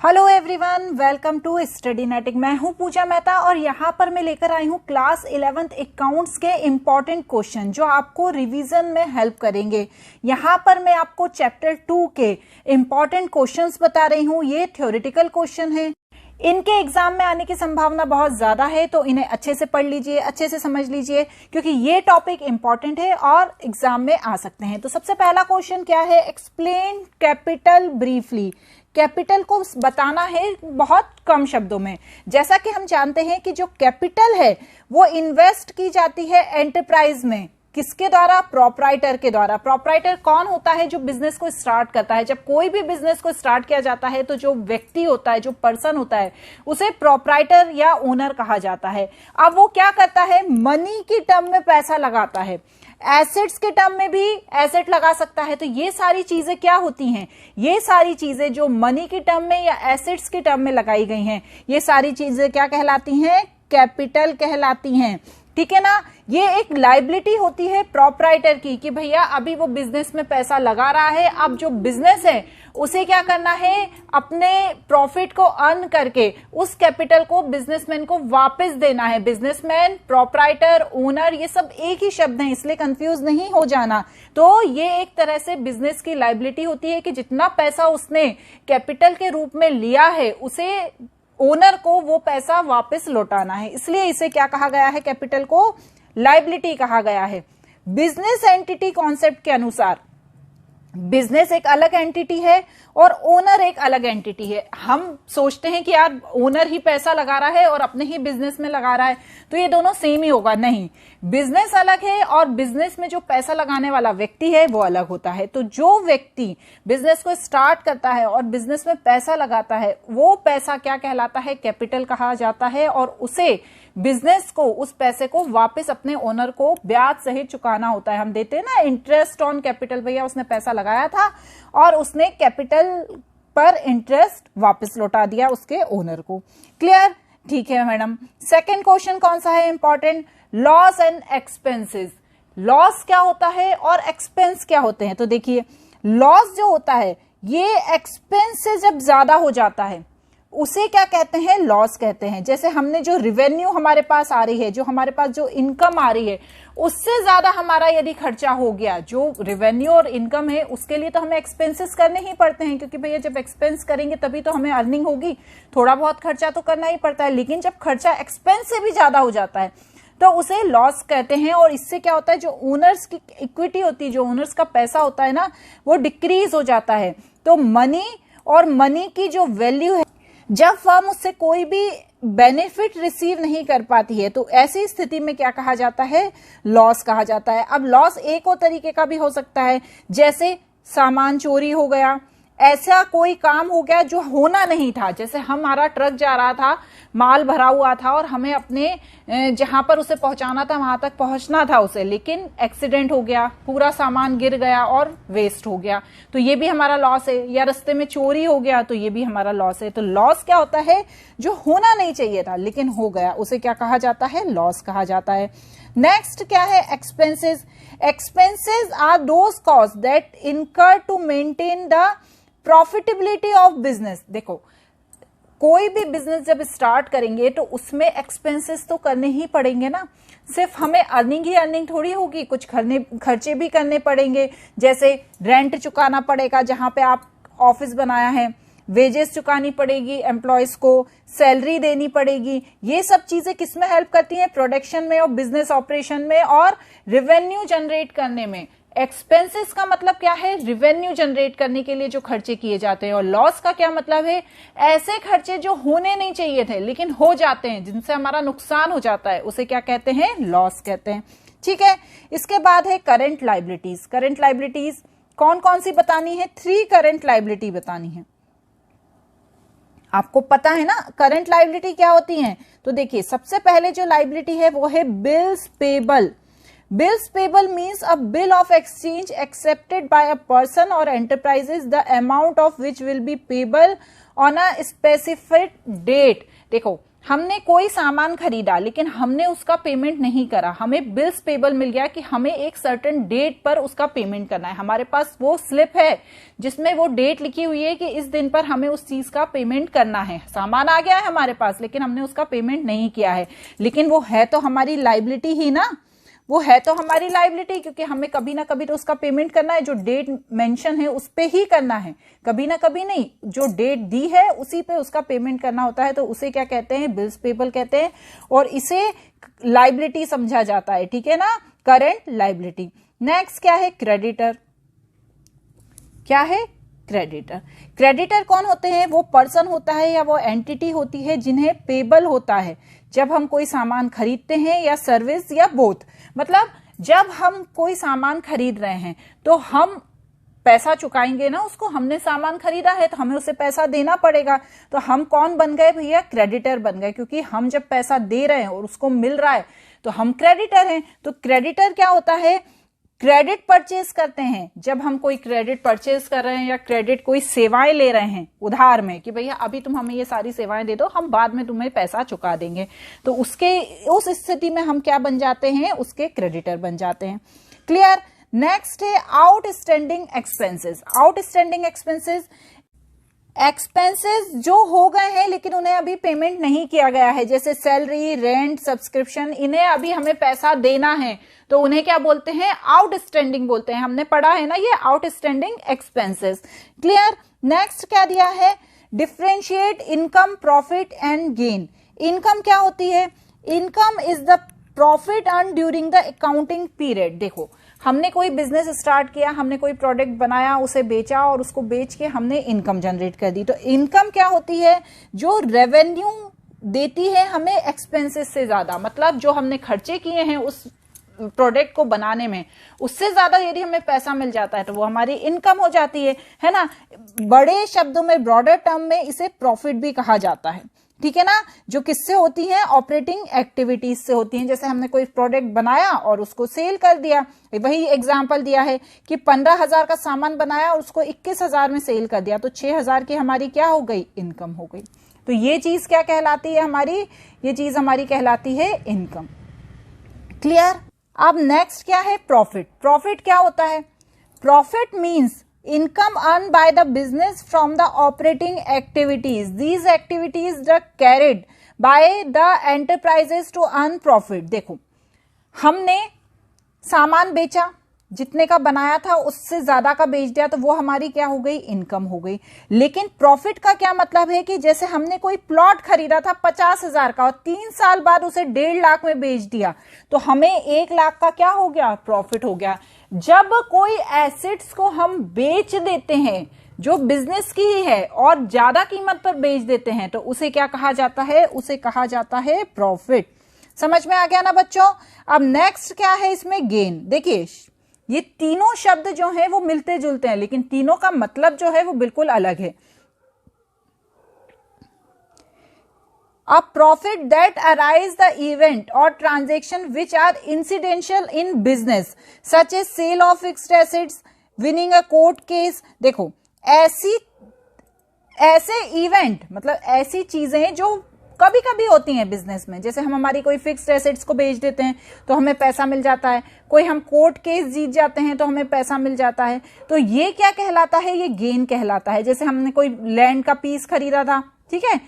Hello everyone, welcome to Studynetic. मैं हूं पूजा मेहता और यहां पर मैं लेकर आई हूं क्लास 11th अकाउंट्स के इम्पॉर्टेंट क्वेश्चन जो आपको रिवीजन में हेल्प करेंगे। यहां पर मैं आपको चैप्टर 2 के इम्पॉर्टेंट क्वेश्चंस बता रही हूं। ये थ्योरेटिकल क्वेश्चन है, इनके एग्जाम में आने की संभावना बहुत ज्यादा है, तो इन्हें अच्छे से पढ़ लीजिए, अच्छे से समझ लीजिए, क्योंकि ये टॉपिक इंपॉर्टेंट है और एग्जाम में आ सकते हैं। तो सबसे पहला क्वेश्चन क्या है? Explain capital briefly. कैपिटल को बताना है बहुत कम शब्दों में। जैसा कि हम जानते हैं कि जो कैपिटल है वो इन्वेस्ट की जाती है एंटरप्राइज में। किसके द्वारा? प्रोप्राइटर के द्वारा। प्रोप्राइटर कौन होता है? जो बिजनेस को स्टार्ट करता है। जब कोई भी बिजनेस को स्टार्ट किया जाता है तो जो व्यक्ति होता है, जो पर्सन होता है, उसे प्रोप्राइटर या ओनर कहा जाता है। अब वो क्या करता है? मनी की टर्म में पैसा लगाता है, एसेट्स के टर्म में भी एसेट लगा सकता है। तो ये सारी चीजें क्या होती हैं? ये सारी चीजें जो मनी की टर्म में या एसेट्स की टर्म में लगाई गई हैं, ये सारी चीजें क्या कहलाती हैं? कैपिटल कहलाती हैं। ठीक है ना? ये एक लायबिलिटी होती है प्रोप्राइटर की कि भैया अभी वो बिजनेस में पैसा लगा रहा है। अब जो बिजनेस है उसे क्या करना है? अपने प्रॉफिट को अर्न करके उस कैपिटल को बिजनेसमैन को वापस देना है। बिजनेसमैन, प्रोप्राइटर, ओनर, ये सब एक ही शब्द हैं, इसलिए कंफ्यूज नहीं हो जाना। तो ये एक तरह से बिजनेस की लायबिलिटी होती है कि जितना पैसा उसने कैपिटल के रूप में लिया है उसे ओनर को वो पैसा वापस लौटाना है। इसलिए इसे क्या कहा गया है? कैपिटल को लायबिलिटी कहा गया है। बिजनेस एंटिटी कॉन्सेप्ट के अनुसार बिजनेस एक अलग एंटिटी है और ओनर एक अलग एंटिटी है। हम सोचते हैं कि यार ओनर ही पैसा लगा रहा है और अपने ही बिजनेस में लगा रहा है, तो ये दोनों सेम ही होगा। नहीं, बिजनेस अलग है और बिजनेस में जो पैसा लगाने वाला व्यक्ति है वो अलग होता है। तो जो व्यक्ति बिजनेस को स्टार्ट करता है और बिजनेस में पैसा लगाता है, वो पैसा क्या कहलाता है? कैपिटल कहा जाता है। और उसे बिजनेस को उस पैसे को वापस अपने ओनर को ब्याज सहित चुकाना होता है। हम देते हैं ना इंटरेस्ट ऑन कैपिटल। भैया उसने पैसा लगाया था और उसने कैपिटल पर इंटरेस्ट वापस लौटा दिया उसके ओनर को। क्लियर? ठीक है मैडम। सेकंड क्वेश्चन कौन सा है important? Loss and expenses. Loss क्या होता है और एक्सपेंस क्या होते हैं? तो देखिए, लॉस जो होता है ये एक्सपेंस से जब ज्यादा हो जाता है उसे क्या कहते हैं? लॉस कहते हैं। जैसे हमने जो रिवेन्यू हमारे पास आ रही है, जो हमारे पास जो इनकम आ रही है, उससे ज्यादा हमारा यदि खर्चा हो गया, जो रिवेन्यू और इनकम है उसके लिए तो हमें एक्सपेंसेस करने ही पड़ते हैं, क्योंकि भैया जब एक्सपेंस करेंगे तभी तो हमें अर्निंग होगी। थोड़ा बहुत खर्चा तो करना ही पड़ता है, लेकिन जब खर्चा एक्सपेंस से भी ज्यादा हो जाता है तो उसे लॉस कहते हैं। और इससे क्या होता है? जो ओनर्स की इक्विटी होती है, जो ओनर्स का पैसा होता है ना, वो डिक्रीज हो जाता है। तो मनी और मनी की जो वैल्यू है, जब फर्म उससे कोई भी बेनिफिट रिसीव नहीं कर पाती है, तो ऐसी स्थिति में क्या कहा जाता है? लॉस कहा जाता है। अब लॉस एक और तरीके का भी हो सकता है, जैसे सामान चोरी हो गया, ऐसा कोई काम हो गया जो होना नहीं था। जैसे हमारा ट्रक जा रहा था, माल भरा हुआ था और हमें अपने जहां पर उसे पहुंचाना था वहां तक पहुंचना था उसे, लेकिन एक्सीडेंट हो गया, पूरा सामान गिर गया और वेस्ट हो गया, तो ये भी हमारा लॉस है। या रास्ते में चोरी हो गया तो ये भी हमारा लॉस है। तो लॉस क्या होता है? जो होना नहीं चाहिए था लेकिन हो गया, उसे क्या कहा जाता है? लॉस कहा जाता है। नेक्स्ट क्या है? Expenses. Expenses are those cost that incur to maintain the profitability of business. देखो, कोई भी बिजनेस जब स्टार्ट करेंगे तो उसमें एक्सपेंसेस तो करने ही पड़ेंगे ना। सिर्फ हमें अर्निंग ही अर्निंग थोड़ी होगी, कुछ खर्चे भी करने पड़ेंगे। जैसे रेंट चुकाना पड़ेगा जहां पे आप ऑफिस बनाया है, वेजेस चुकानी पड़ेगी एम्प्लॉयज को, सैलरी देनी पड़ेगी। ये सब चीजें किसमें हेल्प करती हैं? प्रोडक्शन में और बिजनेस ऑपरेशन में और रेवेन्यू जनरेट करने में। एक्सपेंसेस का मतलब क्या है? रिवेन्यू जनरेट करने के लिए जो खर्चे किए जाते हैं। और लॉस का क्या मतलब है? ऐसे खर्चे जो होने नहीं चाहिए थे लेकिन हो जाते हैं, जिनसे हमारा नुकसान हो जाता है, उसे क्या कहते हैं? लॉस कहते हैं। ठीक है। इसके बाद है करंट लायबिलिटीज। करंट लायबिलिटीज कौन कौन सी बतानी है? 3 करंट लायबिलिटी बतानी है। आपको पता है ना करंट लायबिलिटी क्या होती है? तो देखिए, सबसे पहले जो लायबिलिटी है वो है bills payable. Bills payable means a bill of exchange accepted by a person or enterprises, the amount of which will be payable on a specific date। देखो, हमने कोई सामान खरीदा लेकिन हमने उसका पेमेंट नहीं करा, हमें बिल्स पेबल मिल गया कि हमें एक सर्टेन डेट पर उसका पेमेंट करना है, हमारे पास वो स्लिप है जिसमें वो डेट लिखी हुई है कि इस दिन पर हमें उस चीज का पेमेंट करना है। सामान आ गया है हमारे पास लेकिन हमने उसका पेमेंट नहीं किया है, लेकिन वो है तो हमारी लायबिलिटी ही ना, वो है तो हमारी लायबिलिटी, क्योंकि हमें कभी ना कभी तो उसका पेमेंट करना है, जो डेट मेंशन है उस पे ही करना है, कभी ना कभी नहीं, जो डेट दी है उसी पे उसका पेमेंट करना होता है। तो उसे क्या कहते हैं, बिल्स पेबल कहते हैं, और इसे लायबिलिटी समझा जाता है, ठीक है ना, करंट लायबिलिटी। नेक्स्ट क्या है, क्रेडिटर। क्या है, क्रेडिटर। क्रेडिटर कौन होते हैं, वो पर्सन होता है या वो एंटिटी होती है जिन्हें पेबल होता है जब हम कोई सामान खरीदते हैं या सर्विस या बोथ। मतलब जब हम कोई सामान खरीद रहे हैं तो हम पैसा चुकाएंगे ना उसको, हमने सामान खरीदा है तो हमें उसे पैसा देना पड़ेगा, तो हम कौन बन गए भैया, क्रेडिटर बन गए, क्योंकि हम जब पैसा दे रहे हैं और उसको मिल रहा है तो हम क्रेडिटर हैं। तो क्रेडिटर क्या होता है, क्रेडिट परचेज करते हैं, जब हम कोई क्रेडिट परचेज कर रहे हैं या क्रेडिट कोई सेवाएं ले रहे हैं उधार में कि भैया अभी तुम हमें ये सारी सेवाएं दे दो, हम बाद में तुम्हें पैसा चुका देंगे, तो उस स्थिति में हम क्या बन जाते हैं, उसके क्रेडिटर बन जाते हैं। क्लियर। नेक्स्ट है outstanding expenses. Outstanding expenses, expenses जो हो गए हैं लेकिन उन्हें अभी पेमेंट नहीं किया गया है, जैसे सैलरी, रेंट, सब्सक्रिप्शन, इन्हें अभी हमें पैसा देना है तो उन्हें क्या बोलते हैं, आउटस्टैंडिंग बोलते हैं। हमने पढ़ा है ना ये आउटस्टैंडिंग एक्सपेंसेस। क्लियर। नेक्स्ट क्या दिया है, differentiate income, profit and gain. Income क्या होती है, income is the profit earn during the accounting period. देखो हमने कोई बिजनेस स्टार्ट किया, हमने कोई प्रोडक्ट बनाया, उसे बेचा और उसको बेच के हमने इनकम जनरेट कर दी, तो इनकम क्या होती है, जो रेवेन्यू देती है हमें एक्सपेंसेस से ज्यादा, मतलब जो हमने खर्चे किए हैं उस प्रोडक्ट को बनाने में उससे ज्यादा यदि हमें पैसा मिल जाता है तो वो हमारी इनकम हो जाती है ना। बड़े शब्दों में, ब्रॉडर टर्म में इसे प्रॉफिट भी कहा जाता है, ठीक है ना, जो किससे होती है, ऑपरेटिंग एक्टिविटीज से होती हैं। जैसे हमने कोई प्रोडक्ट बनाया और उसको सेल कर दिया, वही एग्जांपल दिया है कि 15,000 का सामान बनाया और उसको 21,000 में सेल कर दिया, तो 6,000 की हमारी क्या हो गई, इनकम हो गई। तो ये चीज क्या कहलाती है हमारी, ये चीज हमारी कहलाती है इनकम। क्लियर। अब नेक्स्ट क्या है, प्रॉफिट। प्रॉफिट क्या होता है, profit means income earned by the business from the operating activities. These activities are carried by the enterprises to earn profit. देखो हमने सामान बेचा, जितने का बनाया था उससे ज्यादा का बेच दिया, तो वो हमारी क्या हो गई, इनकम हो गई। लेकिन प्रॉफिट का क्या मतलब है कि जैसे हमने कोई प्लॉट खरीदा था 50,000 का और 3 साल बाद उसे 1.5 लाख में बेच दिया, तो हमें 1 लाख का क्या हो गया, प्रॉफिट हो गया। जब कोई एसेट्स को हम बेच देते हैं जो बिजनेस की ही है और ज्यादा कीमत पर बेच देते हैं तो उसे क्या कहा जाता है, उसे कहा जाता है प्रॉफिट। समझ में आ गया ना बच्चों। अब नेक्स्ट क्या है इसमें, गेन। देखिए ये तीनों शब्द जो हैं वो मिलते जुलते हैं लेकिन तीनों का मतलब जो है वो बिल्कुल अलग है। A profit that arise the event or transaction which are incidental in business such as sale of fixed assets, winning a court case। देखो ऐसे इवेंट मतलब ऐसी चीजें जो कभी कभी होती हैं बिजनेस में, जैसे हम हमारी कोई फिक्स्ड एसेट्स को बेच देते हैं तो हमें पैसा मिल जाता है, कोई हम कोर्ट केस जीत जाते हैं तो हमें पैसा मिल जाता है, तो ये क्या कहलाता है, ये गेन कहलाता है। जैसे हमने कोई लैंड का पीस खरीदा था, ठीक है,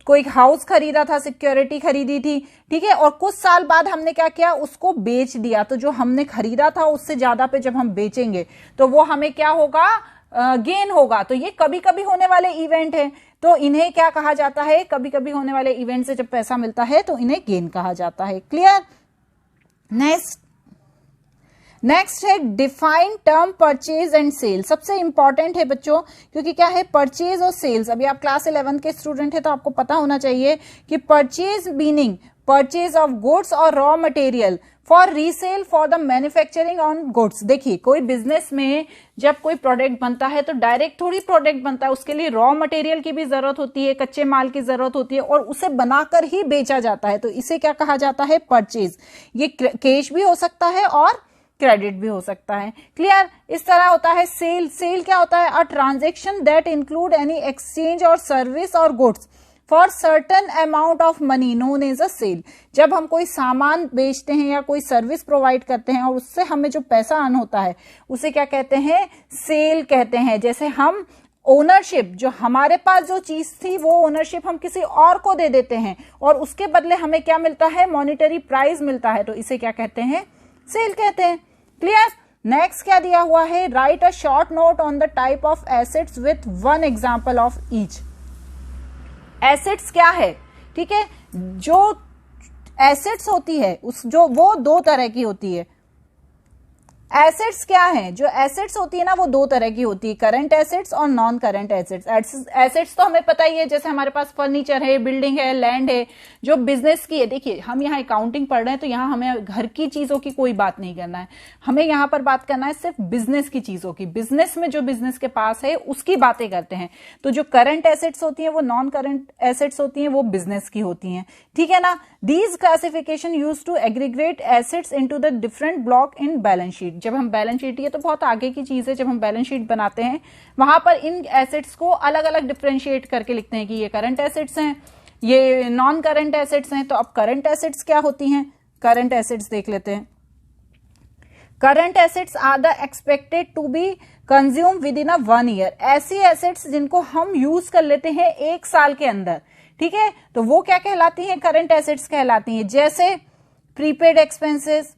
कोई हाउस खरीदा था, सिक्योरिटी खरीदी थी, ठीक है, और कुछ साल बाद हमने क्या किया, उसको बेच दिया, तो जो हमने खरीदा था उससे ज्यादा पे जब हम बेचेंगे तो वो हमें क्या होगा, गेन होगा। तो ये कभी कभी होने वाले इवेंट है, तो इन्हें क्या कहा जाता है, कभी कभी होने वाले इवेंट से जब पैसा मिलता है तो इन्हें गेन कहा जाता है। क्लियर। नेक्स्ट है define term purchase and sale. सबसे इंपॉर्टेंट है बच्चों, क्योंकि क्या है, परचेज और सेल्स, अभी आप क्लास 11 के स्टूडेंट है तो आपको पता होना चाहिए कि purchase meaning purchase of goods और raw material for resale for the manufacturing on goods. देखिए कोई बिजनेस में जब कोई प्रोडक्ट बनता है तो डायरेक्ट थोड़ी प्रोडक्ट बनता है, उसके लिए रॉ मटेरियल की भी जरूरत होती है, कच्चे माल की जरूरत होती है और उसे बनाकर ही बेचा जाता है, तो इसे क्या कहा जाता है, परचेज। ये कैश भी हो सकता है और क्रेडिट भी हो सकता है। क्लियर। इस तरह होता है सेल। सेल क्या होता है, a transaction that include any exchange or service or goods for certain amount of money known as a sale. जब हम कोई सामान बेचते हैं या कोई सर्विस प्रोवाइड करते हैं और उससे हमें जो पैसा अर्न होता है उसे क्या कहते हैं, सेल कहते हैं। जैसे हम ओनरशिप, जो हमारे पास जो चीज थी वो ओनरशिप हम किसी और को दे देते हैं और उसके बदले हमें क्या मिलता है, मॉनिटरी प्राइज मिलता है, तो इसे क्या कहते हैं, सेल कहते हैं। क्लियर। नेक्स्ट क्या दिया हुआ है, right a short note on the type of assets with one example of each. Assets क्या है, ठीक है, जो एसेट्स होती है जो वो दो तरह की होती है। एसेट्स क्या है, जो एसेट्स होती है ना वो दो तरह की होती है, करंट एसेट्स और नॉन करंट एसेट्स। एसेट्स तो हमें पता ही है, जैसे हमारे पास फर्नीचर है, बिल्डिंग है, लैंड है, जो बिजनेस की है। देखिए हम यहाँ अकाउंटिंग पढ़ रहे हैं तो यहाँ हमें घर की चीजों की कोई बात नहीं करना है, हमें यहाँ पर बात करना है सिर्फ बिजनेस की चीजों की। बिजनेस में जो बिजनेस के पास है उसकी बातें करते हैं। तो जो करंट एसेट्स होती है वो नॉन करंट एसेट्स होती है, वो बिजनेस की होती है, ठीक है ना। These classification use to aggregate assets into the different block in balance sheet. जब हम बैलेंस शीट, ये तो बहुत आगे की चीज है, जब हम बैलेंस शीट बनाते हैं वहां पर इन एसेट्स को अलग अलग डिफरेंशिएट करके लिखते हैं कि ये करंट एसेट्स हैं, ये नॉन करंट एसेट्स हैं। तो अब करंट एसेट्स क्या होती हैं, करंट एसेट्स देख लेते हैं। Current assets are the expected to be consume within a 1 year. ऐसी एसेट्स जिनको हम यूज कर लेते हैं 1 साल के अंदर, ठीक है, तो वो क्या कहलाती हैं, करंट एसेट्स कहलाती हैं। जैसे prepaid expenses,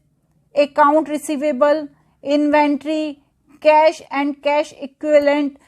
account receivable, inventory, cash and cash equivalent.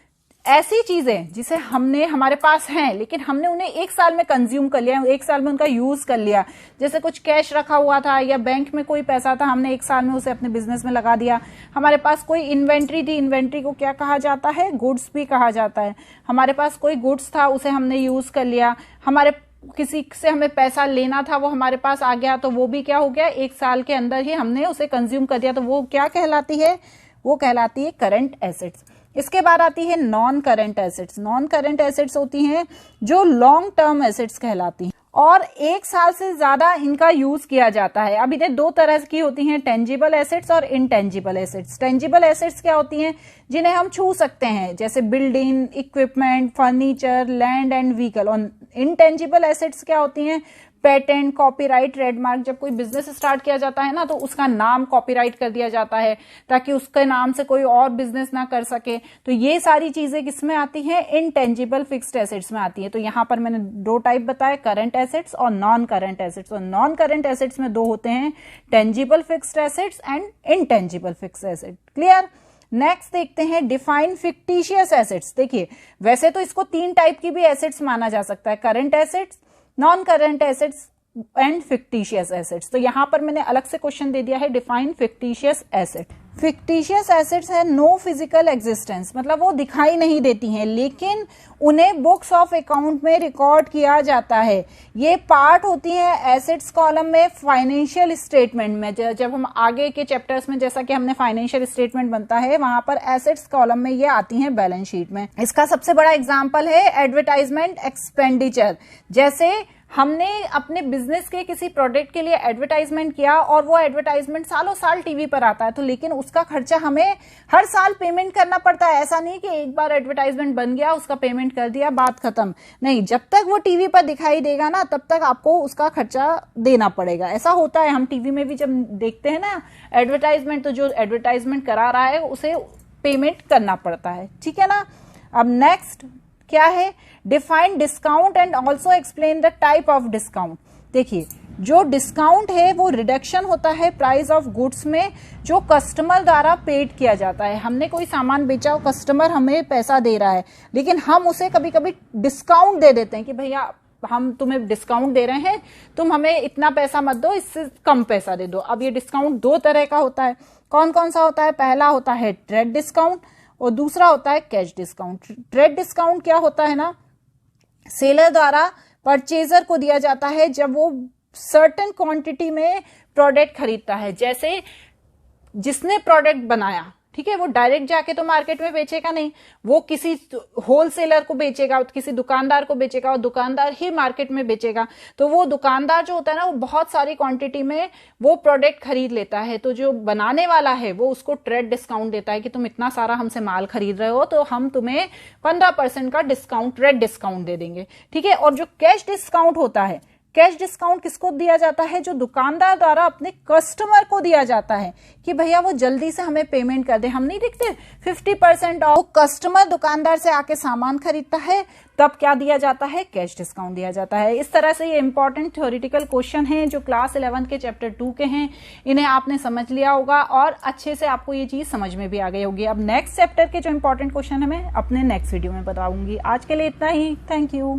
ऐसी चीजें जिसे हमारे पास हैं लेकिन हमने उन्हें 1 साल में कंज्यूम कर लिया, 1 साल में उनका यूज कर लिया। जैसे कुछ कैश रखा हुआ था या बैंक में कोई पैसा था, हमने 1 साल में उसे अपने बिजनेस में लगा दिया। हमारे पास कोई इन्वेंट्री थी, इन्वेंट्री को क्या कहा जाता है, गुड्स भी कहा जाता है। हमारे पास कोई गुड्स था, उसे हमने यूज कर लिया। हमारे किसी से हमें पैसा लेना था, वो हमारे पास आ गया, तो वो भी क्या हो गया, 1 साल के अंदर ही हमने उसे कंज्यूम कर दिया, तो वो क्या कहलाती है, वो कहलाती है करंट एसेट्स। इसके बाद आती है non current assets. Non current assets होती हैं जो लॉन्ग टर्म एसेट्स कहलाती हैं और 1 साल से ज्यादा इनका यूज किया जाता है। अब इन्हें 2 तरह की होती हैं, टेंजिबल एसेट्स और इनटेंजिबल एसेट्स। टेंजिबल एसेट्स क्या होती हैं, जिन्हें हम छू सकते हैं, जैसे building, equipment, furniture, land and vehicle. और इनटेंजिबल एसेट्स क्या होती हैं, पेटेंट, कॉपीराइट, ट्रेडमार्क। जब कोई बिजनेस स्टार्ट किया जाता है ना तो उसका नाम कॉपीराइट कर दिया जाता है ताकि उसके नाम से कोई और बिजनेस ना कर सके। तो ये सारी चीजें किसमें आती हैं, इनटेंजिबल फिक्स्ड एसेट्स में आती है। तो यहां पर मैंने 2 टाइप बताए, करंट एसेट्स और नॉन करंट एसेट्स। और नॉन करंट एसेट्स में 2 होते हैं, tangible fixed assets and intangible fixed asset. Clear. Next देखते हैं डिफाइन फिक्टिशियस एसेट्स। देखिए वैसे तो इसको 3 टाइप की भी एसेट्स माना जा सकता है, current assets, non current assets and fictitious assets. तो यहां पर मैंने अलग से क्वेश्चन दे दिया है, define fictitious asset. Fictitious assets है नो फिजिकल एग्जिस्टेंस, मतलब वो दिखाई नहीं देती हैं लेकिन उन्हें बुक्स ऑफ अकाउंट में रिकॉर्ड किया जाता है। ये पार्ट होती है एसेट्स कॉलम में फाइनेंशियल स्टेटमेंट में। जब हम आगे के चैप्टर्स में, जैसा कि हमने फाइनेंशियल स्टेटमेंट बनता है, वहां पर एसेट्स कॉलम में ये आती हैं बैलेंस शीट में। इसका सबसे बड़ा एग्जाम्पल है एडवर्टाइजमेंट एक्सपेंडिचर। जैसे हमने अपने बिजनेस के किसी प्रोडक्ट के लिए एडवर्टाइजमेंट किया और वो एडवर्टाइजमेंट सालों साल टीवी पर आता है, तो लेकिन उसका खर्चा हमें हर साल पेमेंट करना पड़ता है। ऐसा नहीं कि एक बार एडवर्टाइजमेंट बन गया, उसका पेमेंट कर दिया, बात खत्म। नहीं, जब तक वो टीवी पर दिखाई देगा ना तब तक आपको उसका खर्चा देना पड़ेगा। ऐसा होता है, हम टीवी में भी जब देखते हैं ना एडवर्टाइजमेंट, तो जो एडवर्टाइजमेंट करा रहा है उसे पेमेंट करना पड़ता है, ठीक है ना। अब नेक्स्ट क्या है, define discount and also explain the type of discount. देखिए जो डिस्काउंट है वो रिडक्शन होता है प्राइस ऑफ गुड्स में जो कस्टमर द्वारा पेड किया जाता है। हमने कोई सामान बेचा और कस्टमर हमें पैसा दे रहा है, लेकिन हम उसे कभी कभी डिस्काउंट दे देते हैं कि भैया हम तुम्हें डिस्काउंट दे रहे हैं, तुम हमें इतना पैसा मत दो, इससे कम पैसा दे दो। अब ये डिस्काउंट 2 तरह का होता है। कौन कौन सा होता है, पहला होता है ट्रेड डिस्काउंट और दूसरा होता है कैश डिस्काउंट। ट्रेड डिस्काउंट क्या होता है ना, सेलर द्वारा परचेजर को दिया जाता है जब वो सर्टेन क्वांटिटी में प्रोडक्ट खरीदता है। जैसे जिसने प्रोडक्ट बनाया, ठीक है। वो डायरेक्ट जाके तो मार्केट में बेचेगा नहीं, वो किसी होलसेलर को बेचेगा, किसी दुकानदार को बेचेगा और दुकानदार ही मार्केट में बेचेगा। तो वो दुकानदार जो होता है ना, वो बहुत सारी क्वांटिटी में वो प्रोडक्ट खरीद लेता है। तो जो बनाने वाला है वो उसको ट्रेड डिस्काउंट देता है कि तुम इतना सारा हमसे माल खरीद रहे हो तो हम तुम्हें 15% का डिस्काउंट, ट्रेड डिस्काउंट दे देंगे, ठीक है। और जो कैश डिस्काउंट होता है, कैश डिस्काउंट किसको दिया जाता है? जो दुकानदार द्वारा अपने कस्टमर को दिया जाता है कि भैया वो जल्दी से हमें पेमेंट कर दे। हम नहीं देखते 50% ऑफ, कस्टमर दुकानदार से आके सामान खरीदता है तब क्या दिया जाता है? कैश डिस्काउंट दिया जाता है। इस तरह से ये इंपॉर्टेंट थ्योरेटिकल क्वेश्चन हैं जो क्लास 11 के चैप्टर 2 के हैं, इन्हें आपने समझ लिया होगा और अच्छे से आपको ये चीज समझ में भी आ गई होगी। अब नेक्स्ट चैप्टर के जो इंपॉर्टेंट क्वेश्चन है मैं अपने नेक्स्ट वीडियो में बताऊंगी। आज के लिए इतना ही, थैंक यू।